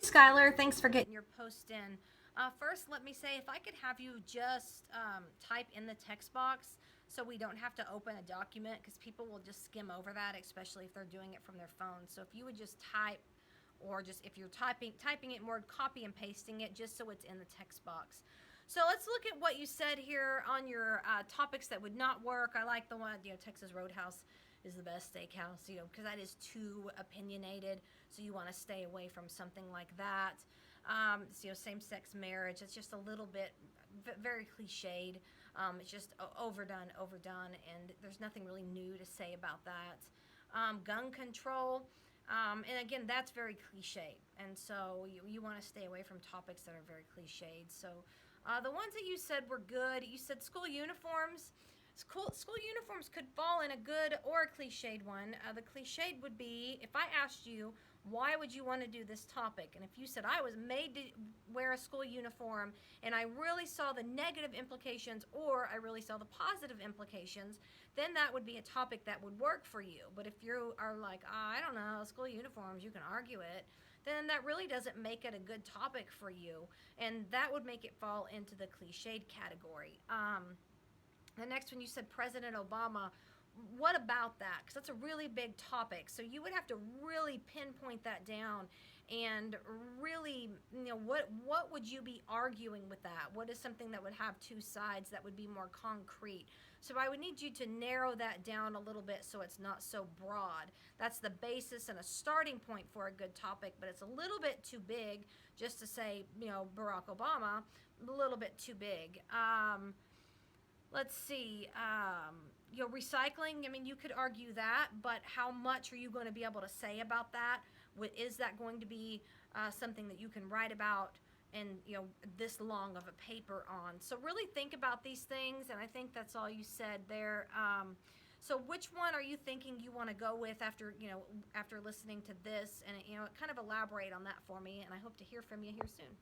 Skylar, thanks for getting your post in. First, let me say if I could have you just type in the text box so we don't have to open a document because people will just skim over that, especially if they're doing it from their phone. So if you would just type, or just if you're typing it in Word, copy and pasting it just so it's in the text box. So let's look at what you said here on your topics that would not work. I like the one, Texas Roadhouse is the best steakhouse, because that is too opinionated. So you want to stay away from something like that. Same-sex marriage. It's just a little bit very cliched. It's just overdone, and there's nothing really new to say about that. Gun control. And again, that's very cliched. And so you want to stay away from topics that are very cliched. So the ones that you said were good, you said school uniforms. School uniforms could fall in a good or a cliched one. The cliched would be if I asked you, why would you want to do this topic? And if you said, I was made to wear a school uniform and I really saw the negative implications or I really saw the positive implications, then that would be a topic that would work for you. But if you are like, I don't know, school uniforms, you can argue it, then that really doesn't make it a good topic for you. And that would make it fall into the cliched category. The next one, you said President Obama. What about that? Because that's a really big topic. So you would have to really pinpoint that down and really, what would you be arguing with that? What is something that would have two sides that would be more concrete? So I would need you to narrow that down a little bit so it's not so broad. That's the basis and a starting point for a good topic, but it's a little bit too big just to say, Barack Obama, a little bit too big. Let's see, recycling, you could argue that, but how much are you going to be able to say about that? Is that going to be something that you can write about and, this long of a paper on? So really think about these things, and I think that's all you said there. So which one are you thinking you want to go with after listening to this? And, kind of elaborate on that for me, and I hope to hear from you here soon.